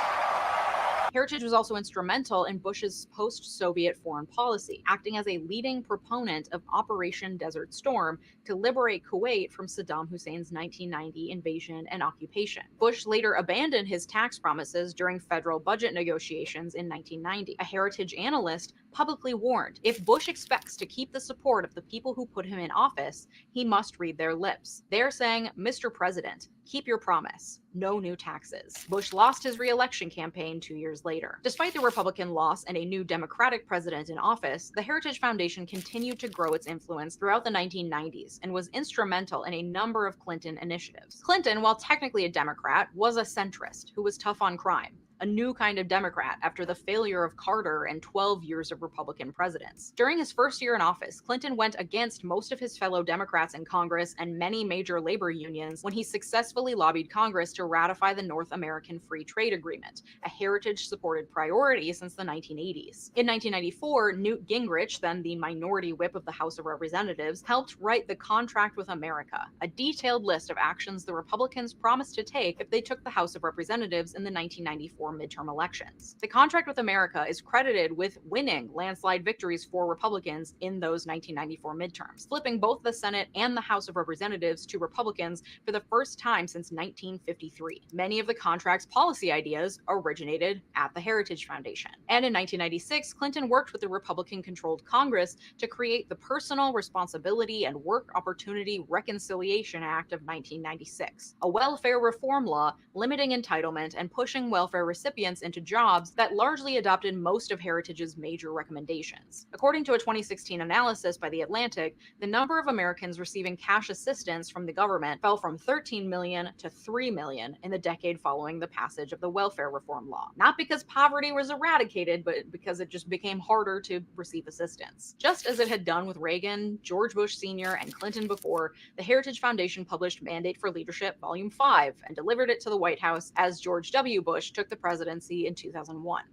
Heritage was also instrumental in Bush's post-Soviet foreign policy, acting as a leading proponent of Operation Desert Storm to liberate Kuwait from Saddam Hussein's 1990 invasion and occupation. Bush later abandoned his tax promises during federal budget negotiations in 1990. A Heritage analyst publicly warned, if Bush expects to keep the support of the people who put him in office, he must read their lips. They're saying, Mr. President, keep your promise. No new taxes. Bush lost his re-election campaign 2 years later. Despite the Republican loss and a new Democratic president in office, the Heritage Foundation continued to grow its influence throughout the 1990s and was instrumental in a number of Clinton initiatives. Clinton, while technically a Democrat, was a centrist who was tough on crime. A new kind of Democrat after the failure of Carter and 12 years of Republican presidents. During his first year in office, Clinton went against most of his fellow Democrats in Congress and many major labor unions when he successfully lobbied Congress to ratify the North American Free Trade Agreement, a Heritage-supported priority since the 1980s. In 1994, Newt Gingrich, then the minority whip of the House of Representatives, helped write the Contract with America, a detailed list of actions the Republicans promised to take if they took the House of Representatives in the 1994 midterm elections. The Contract with America is credited with winning landslide victories for Republicans in those 1994 midterms, flipping both the Senate and the House of Representatives to Republicans for the first time since 1953. Many of the contract's policy ideas originated at the Heritage Foundation. And in 1996, Clinton worked with the Republican-controlled Congress to create the Personal Responsibility and Work Opportunity Reconciliation Act of 1996, a welfare reform law limiting entitlement and pushing welfare recipients into jobs that largely adopted most of Heritage's major recommendations. According to a 2016 analysis by The Atlantic, the number of Americans receiving cash assistance from the government fell from 13 million to 3 million in the decade following the passage of the welfare reform law. Not because poverty was eradicated, but because it just became harder to receive assistance. Just as it had done with Reagan, George Bush Sr., and Clinton before, the Heritage Foundation published Mandate for Leadership Volume 5 and delivered it to the White House as George W. Bush took the presidency in 2001.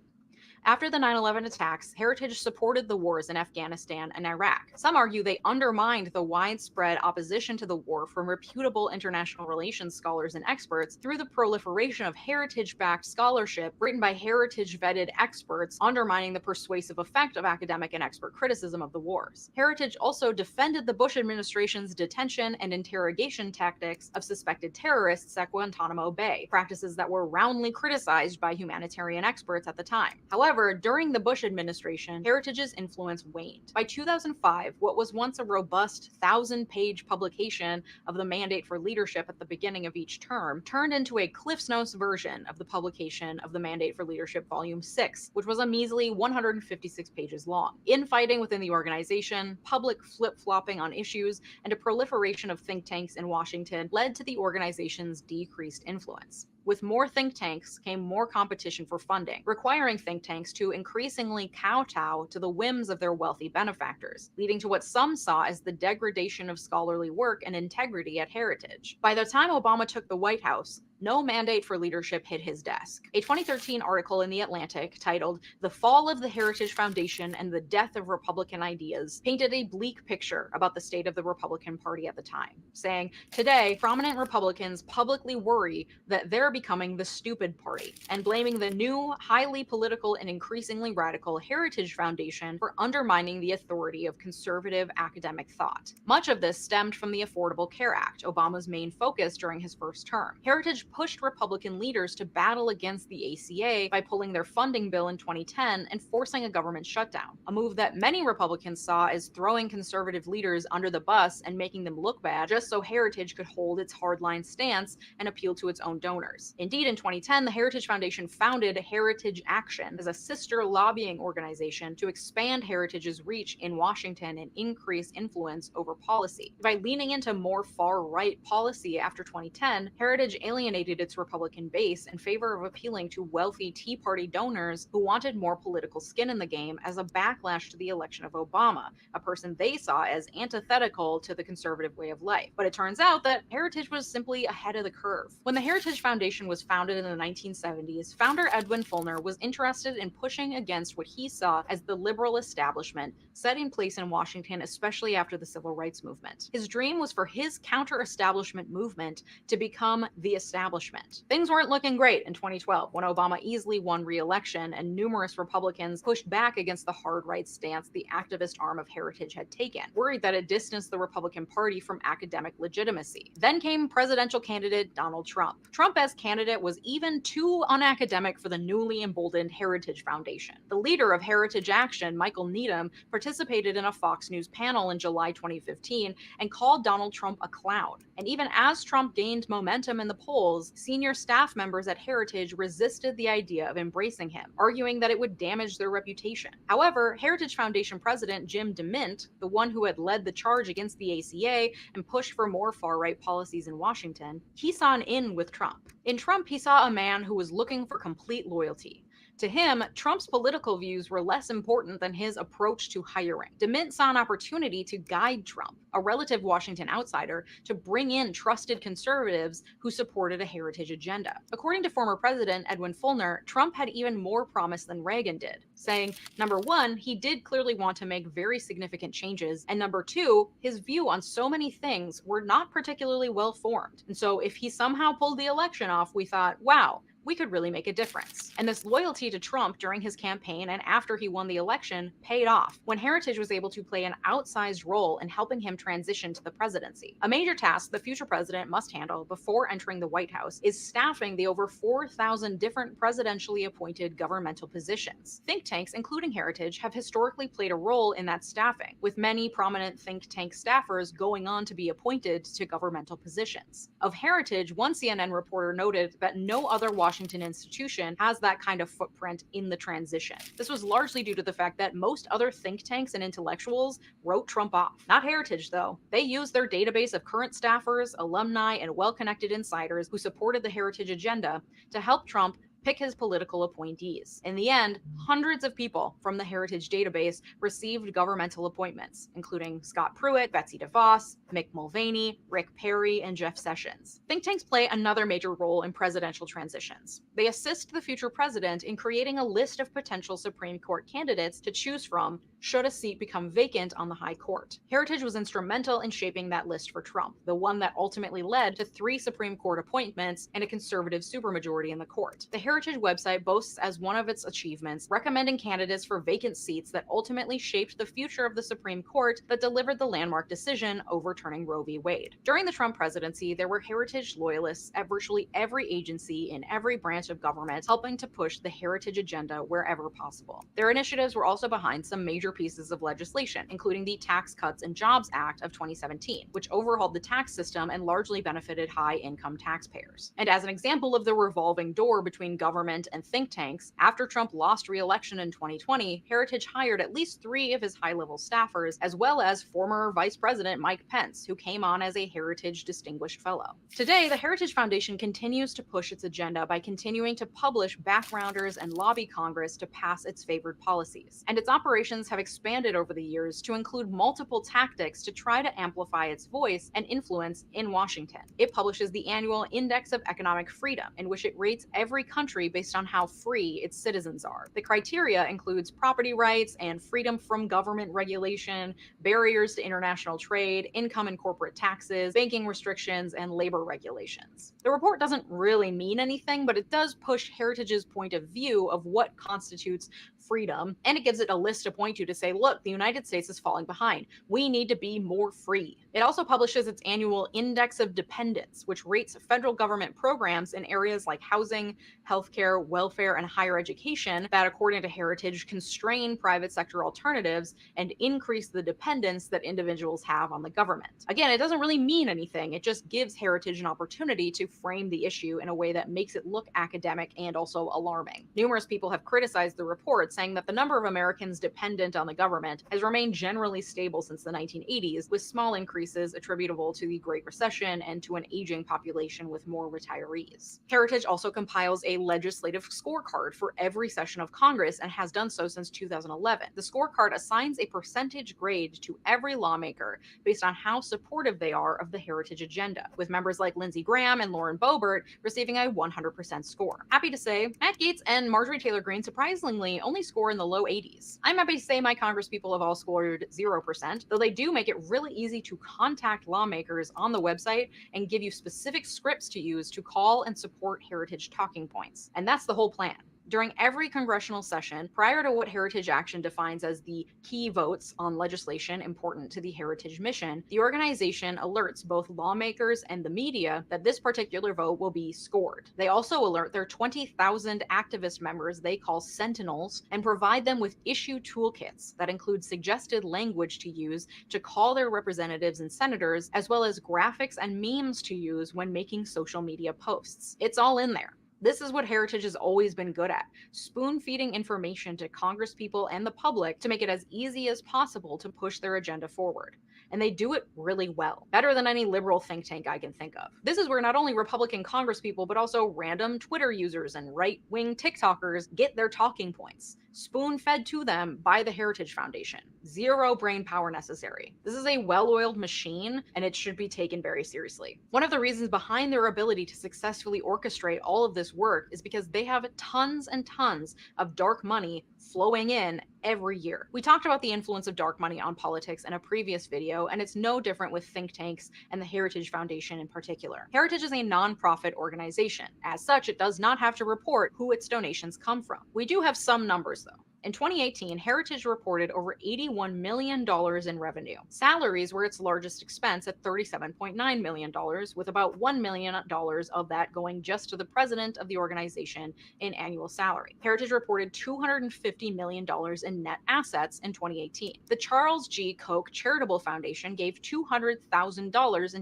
After the 9/11 attacks, Heritage supported the wars in Afghanistan and Iraq. Some argue they undermined the widespread opposition to the war from reputable international relations scholars and experts through the proliferation of Heritage-backed scholarship written by Heritage-vetted experts, undermining the persuasive effect of academic and expert criticism of the wars. Heritage also defended the Bush administration's detention and interrogation tactics of suspected terrorists at Guantanamo Bay, practices that were roundly criticized by humanitarian experts at the time. However, during the Bush administration, Heritage's influence waned. By 2005, what was once a robust 1,000-page publication of the Mandate for Leadership at the beginning of each term turned into a CliffsNotes version of the publication of the Mandate for Leadership Volume 6, which was a measly 156 pages long. Infighting within the organization, public flip-flopping on issues, and a proliferation of think tanks in Washington led to the organization's decreased influence. With more think tanks came more competition for funding, requiring think tanks to increasingly kowtow to the whims of their wealthy benefactors, leading to what some saw as the degradation of scholarly work and integrity at Heritage. By the time Obama took the White House, no mandate for leadership hit his desk. A 2013 article in The Atlantic titled "The Fall of the Heritage Foundation and the Death of Republican Ideas" painted a bleak picture about the state of the Republican Party at the time, saying, "Today, prominent Republicans publicly worry that they're becoming the stupid party," and blaming the new, highly political and increasingly radical Heritage Foundation for undermining the authority of conservative academic thought. Much of this stemmed from the Affordable Care Act, Obama's main focus during his first term. Heritage pushed Republican leaders to battle against the ACA by pulling their funding bill in 2010 and forcing a government shutdown, a move that many Republicans saw as throwing conservative leaders under the bus and making them look bad just so Heritage could hold its hardline stance and appeal to its own donors. Indeed, in 2010, the Heritage Foundation founded Heritage Action as a sister lobbying organization to expand Heritage's reach in Washington and increase influence over policy. By leaning into more far-right policy after 2010, Heritage alienated its Republican base in favor of appealing to wealthy Tea Party donors who wanted more political skin in the game as a backlash to the election of Obama, a person they saw as antithetical to the conservative way of life. But it turns out that Heritage was simply ahead of the curve. When the Heritage Foundation was founded in the 1970s, founder Edwin Fulner was interested in pushing against what he saw as the liberal establishment set in place in Washington, especially after the Civil Rights Movement. His dream was for his counter-establishment movement to become the establishment. Things weren't looking great in 2012 when Obama easily won re-election and numerous Republicans pushed back against the hard right stance the activist arm of Heritage had taken, worried that it distanced the Republican Party from academic legitimacy. Then came presidential candidate Donald Trump. Trump as candidate was even too unacademic for the newly emboldened Heritage Foundation. The leader of Heritage Action, Michael Needham, participated in a Fox News panel in July 2015 and called Donald Trump a clown. And even as Trump gained momentum in the polls, senior staff members at Heritage resisted the idea of embracing him, arguing that it would damage their reputation. However, Heritage Foundation president Jim DeMint, the one who had led the charge against the ACA and pushed for more far-right policies in Washington, he saw an in with Trump. In Trump, he saw a man who was looking for complete loyalty. To him, Trump's political views were less important than his approach to hiring. DeMint saw an opportunity to guide Trump, a relative Washington outsider, to bring in trusted conservatives who supported a heritage agenda. According to former President Edwin Fulner, Trump had even more promise than Reagan did, saying, number one, he did clearly want to make very significant changes, and number two, his view on so many things were not particularly well formed. And so if he somehow pulled the election off, we thought, wow, we could really make a difference. And this loyalty to Trump during his campaign and after he won the election paid off when Heritage was able to play an outsized role in helping him transition to the presidency. A major task the future president must handle before entering the White House is staffing the over 4,000 different presidentially appointed governmental positions. Think tanks, including Heritage, have historically played a role in that staffing, with many prominent think tank staffers going on to be appointed to governmental positions. Of Heritage, one CNN reporter noted that no other Washington institution has that kind of footprint in the transition. This was largely due to the fact that most other think tanks and intellectuals wrote Trump off. Not Heritage, though. They used their database of current staffers, alumni, and well-connected insiders who supported the Heritage agenda to help Trump pick his political appointees. In the end, hundreds of people from the Heritage database received governmental appointments, including Scott Pruitt, Betsy DeVos, Mick Mulvaney, Rick Perry, and Jeff Sessions. Think tanks play another major role in presidential transitions. They assist the future president in creating a list of potential Supreme Court candidates to choose from should a seat become vacant on the High Court. Heritage was instrumental in shaping that list for Trump, the one that ultimately led to 3 Supreme Court appointments and a conservative supermajority in the court. The Heritage website boasts as one of its achievements recommending candidates for vacant seats that ultimately shaped the future of the Supreme Court that delivered the landmark decision overturning Roe v. Wade. During the Trump presidency, there were Heritage loyalists at virtually every agency in every branch of government helping to push the Heritage agenda wherever possible. Their initiatives were also behind some major pieces of legislation, including the Tax Cuts and Jobs Act of 2017, which overhauled the tax system and largely benefited high-income taxpayers. And as an example of the revolving door between government and think tanks, after Trump lost re-election in 2020, Heritage hired at least 3 of his high-level staffers, as well as former Vice President Mike Pence, who came on as a Heritage Distinguished Fellow. Today, the Heritage Foundation continues to push its agenda by continuing to publish backgrounders and lobby Congress to pass its favored policies, and its operations have expanded over the years to include multiple tactics to try to amplify its voice and influence in Washington. It publishes the annual Index of Economic Freedom, in which it rates every country based on how free its citizens are. The criteria includes property rights and freedom from government regulation, barriers to international trade, income and corporate taxes, banking restrictions, and labor regulations. The report doesn't really mean anything, but it does push Heritage's point of view of what constitutes freedom, and it gives it a list to point to say, look, the United States is falling behind. We need to be more free. It also publishes its annual Index of Dependence, which rates federal government programs in areas like housing, healthcare, welfare, and higher education that, according to Heritage, constrain private sector alternatives and increase the dependence that individuals have on the government. Again, it doesn't really mean anything. It just gives Heritage an opportunity to frame the issue in a way that makes it look academic and also alarming. Numerous people have criticized the report, saying that the number of Americans dependent on the government has remained generally stable since the 1980s, with small increases attributable to the Great Recession and to an aging population with more retirees. Heritage also compiles a legislative scorecard for every session of Congress and has done so since 2011. The scorecard assigns a percentage grade to every lawmaker based on how supportive they are of the Heritage agenda, with members like Lindsey Graham and Lauren Boebert receiving a 100% score. Happy to say, Matt Gaetz and Marjorie Taylor Greene surprisingly only score in the low 80s. I'm happy to say my congresspeople have all scored 0%, though they do make it really easy to contact lawmakers on the website and give you specific scripts to use to call and support Heritage talking points. And that's the whole plan. During every congressional session, prior to what Heritage Action defines as the key votes on legislation important to the Heritage mission, the organization alerts both lawmakers and the media that this particular vote will be scored. They also alert their 20,000 activist members they call Sentinels and provide them with issue toolkits that include suggested language to use to call their representatives and senators, as well as graphics and memes to use when making social media posts. It's all in there. This is what Heritage has always been good at, spoon-feeding information to congresspeople and the public to make it as easy as possible to push their agenda forward. And they do it really well, better than any liberal think tank I can think of. This is where not only Republican congresspeople, but also random Twitter users and right-wing TikTokers get their talking points, spoon-fed to them by the Heritage Foundation. Zero brain power necessary. This is a well-oiled machine, and it should be taken very seriously. One of the reasons behind their ability to successfully orchestrate all of this work is because they have tons and tons of dark money flowing in every year. We talked about the influence of dark money on politics in a previous video, and it's no different with think tanks and the Heritage Foundation in particular. Heritage is a nonprofit organization. As such, it does not have to report who its donations come from. We do have some numbers though. In 2018, Heritage reported over $81 million in revenue. Salaries were its largest expense at $37.9 million, with about $1 million of that going just to the president of the organization in annual salary. Heritage reported $250 million in net assets in 2018. The Charles G. Koch Charitable Foundation gave $200,000 in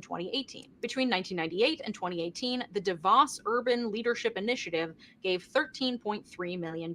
2018. Between 1998 and 2018, the DeVos Urban Leadership Initiative gave $13.3 million.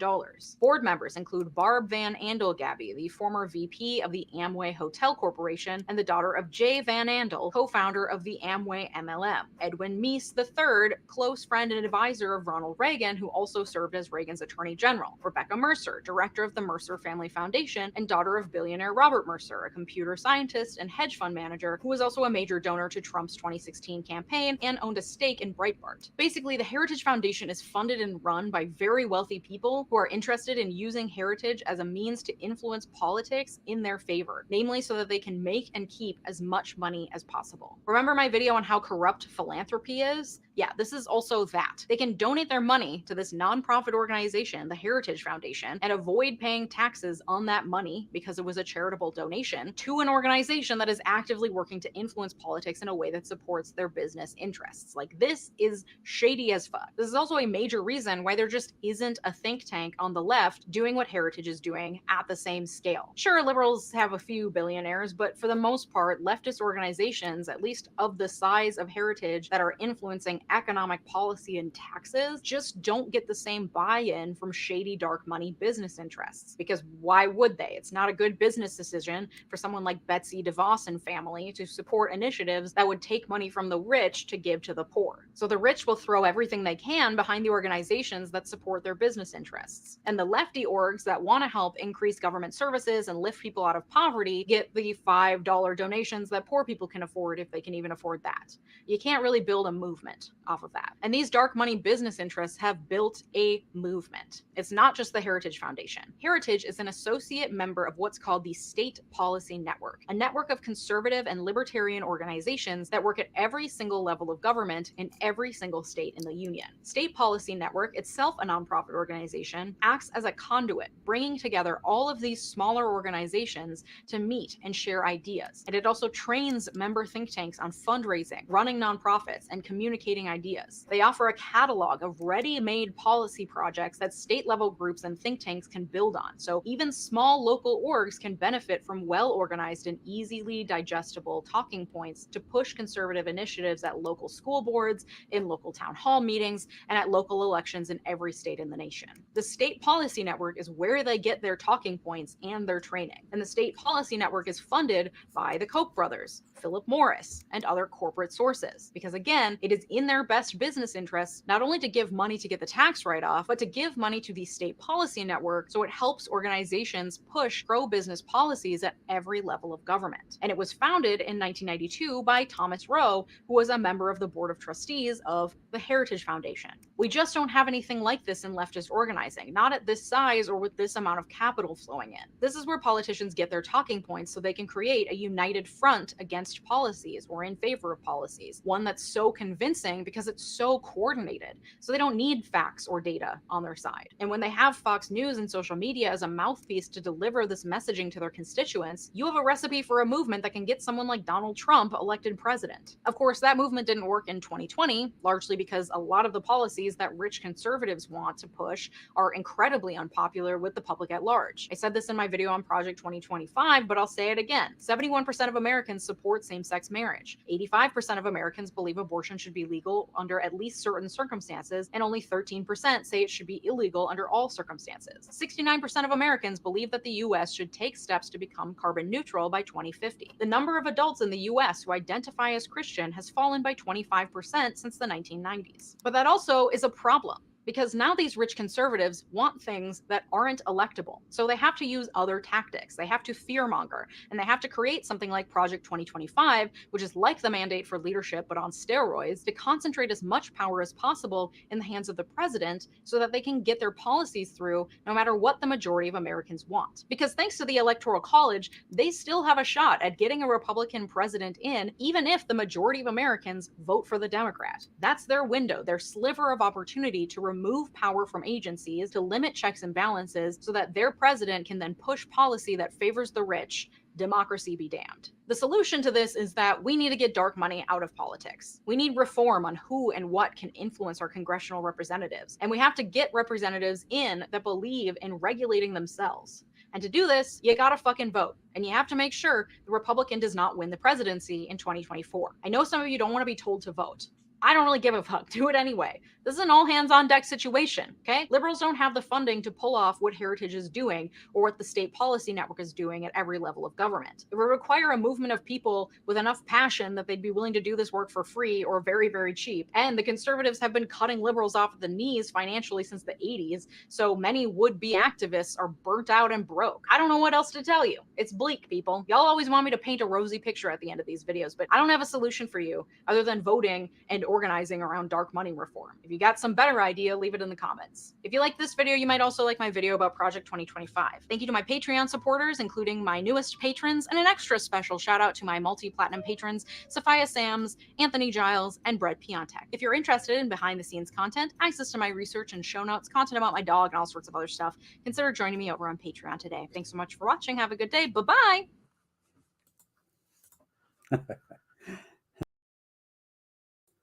Board members include Barb Van Andel Gabby, the former VP of the Amway Hotel Corporation, and the daughter of Jay Van Andel, co-founder of the Amway MLM. Edwin Meese III, close friend and advisor of Ronald Reagan, who also served as Reagan's Attorney General. Rebecca Mercer, director of the Mercer Family Foundation, and daughter of billionaire Robert Mercer, a computer scientist and hedge fund manager who was also a major donor to Trump's 2016 campaign and owned a stake in Breitbart. Basically, the Heritage Foundation is funded and run by very wealthy people who are interested in using Heritage as a means to influence politics in their favor, namely so that they can make and keep as much money as possible. Remember my video on how corrupt philanthropy is? Yeah, this is also that. They can donate their money to this nonprofit organization, the Heritage Foundation, and avoid paying taxes on that money because it was a charitable donation to an organization that is actively working to influence politics in a way that supports their business interests. Like, this is shady as fuck. This is also a major reason why there just isn't a think tank on the left doing what Heritage is doing at the same scale. Sure, liberals have a few billionaires, but for the most part, leftist organizations, at least of the size of Heritage, that are influencing economic policy and taxes just don't get the same buy-in from shady dark money business interests. Because why would they? It's not a good business decision for someone like Betsy DeVos and family to support initiatives that would take money from the rich to give to the poor. So the rich will throw everything they can behind the organizations that support their business interests. And the lefty orgs that want to help increase government services and lift people out of poverty get the $5 donations that poor people can afford, if they can even afford that. You can't really build a movement off of that. And these dark money business interests have built a movement. It's not just the Heritage Foundation. Heritage is an associate member of what's called the State Policy Network, a network of conservative and libertarian organizations that work at every single level of government in every single state in the union. State Policy Network, itself a nonprofit organization, acts as a conduit, bringing together all of these smaller organizations to meet and share ideas. And it also trains member think tanks on fundraising, running nonprofits, and communicating ideas. They offer a catalog of ready-made policy projects that state-level groups and think tanks can build on. So even small local orgs can benefit from well-organized and easily digestible talking points to push conservative initiatives at local school boards, in local town hall meetings, and at local elections in every state in the nation. The State Policy Network is where they get their talking points and their training. And the State Policy Network is funded by the Koch brothers, Philip Morris, and other corporate sources. Because again, it is in their best business interests not only to give money to get the tax write-off, but to give money to the State Policy Network so it helps organizations push pro-business policies at every level of government. And it was founded in 1992 by Thomas Rowe, who was a member of the board of trustees of the Heritage Foundation. We just don't have anything like this in leftist organizing, not at this size or with this amount of capital flowing in. This is where politicians get their talking points so they can create a united front against policies or in favor of policies, one that's so convincing because it's so coordinated. So they don't need facts or data on their side. And when they have Fox News and social media as a mouthpiece to deliver this messaging to their constituents, you have a recipe for a movement that can get someone like Donald Trump elected president. Of course, that movement didn't work in 2020, largely because a lot of the policies that rich conservatives want to push are incredibly unpopular with the public at large. I said this in my video on Project 2025, but I'll say it again. 71% of Americans support same-sex marriage. 85% of Americans believe abortion should be legal under at least certain circumstances, and only 13% say it should be illegal under all circumstances. 69% of Americans believe that the US should take steps to become carbon neutral by 2050. The number of adults in the US who identify as Christian has fallen by 25% since the 1990s. But that also is a problem, because now these rich conservatives want things that aren't electable. So they have to use other tactics. They have to fearmonger, and they have to create something like Project 2025, which is like the mandate for leadership but on steroids, to concentrate as much power as possible in the hands of the president so that they can get their policies through no matter what the majority of Americans want. Because thanks to the Electoral College, they still have a shot at getting a Republican president in, even if the majority of Americans vote for the Democrat. That's their window, their sliver of opportunity to remove power from agencies, to limit checks and balances so that their president can then push policy that favors the rich. Democracy be damned. The solution to this is that we need to get dark money out of politics. We need reform on who and what can influence our congressional representatives. And we have to get representatives in that believe in regulating themselves. And to do this, you gotta fucking vote. And you have to make sure the Republican does not win the presidency in 2024. I know some of you don't want to be told to vote. I don't really give a fuck. Do it anyway. This is an all hands on deck situation, okay? Liberals don't have the funding to pull off what Heritage is doing or what the State Policy Network is doing at every level of government. It would require a movement of people with enough passion that they'd be willing to do this work for free or very, very cheap. And the conservatives have been cutting liberals off at the knees financially since the 80s, so many would-be activists are burnt out and broke. I don't know what else to tell you. It's bleak, people. Y'all always want me to paint a rosy picture at the end of these videos, but I don't have a solution for you other than voting and organizing around dark money reform. If you got some better idea, leave it in the comments. If you like this video, you might also like my video about Project 2025. Thank you to my Patreon supporters, including my newest patrons, and an extra special shout out to my multi-platinum patrons, Sophia Sams, Anthony Giles, and Brett Piontek. If you're interested in behind the scenes content, access to my research and show notes, content about my dog, and all sorts of other stuff, consider joining me over on Patreon today. Thanks so much for watching. Have a good day. Bye-bye.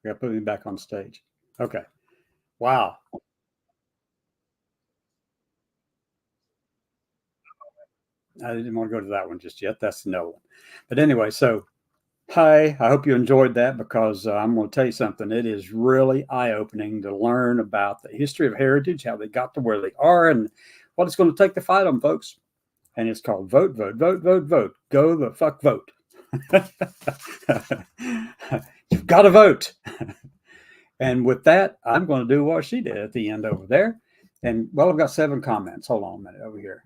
Yeah, put me back on stage. Okay. Wow. I didn't want to go to that one just yet. That's the no one. But anyway, so Hi, I hope you enjoyed that because I'm going to tell you something. It is really eye-opening to learn about the history of heritage, how they got to where they are, and what it's going to take to fight them, folks. And it's called Vote, Vote, Vote, Vote, Vote. Go the fuck vote. You've got to vote. And with that, I'm going to do what she did at the end over there. And well, I've got 7 comments. Hold on a minute over here.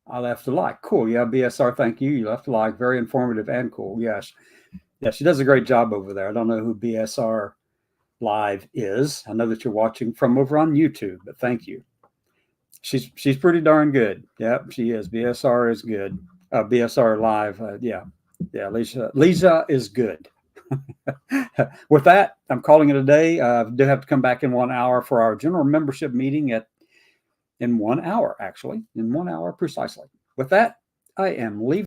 I left a like. Cool. Yeah, BSR, thank you. You left a like. Very informative and cool. Yes. Yeah, she does a great job over there. I don't know who BSR Live is. I know that you're watching from over on YouTube, but thank you. She's pretty darn good. Yep, she is. BSR is good. BSR Live. Yeah. Lisa is good. With that, I'm calling it a day. I do have to come back in 1 hour for our general membership meeting in 1 hour, actually, in 1 hour precisely. With that, I am leaving.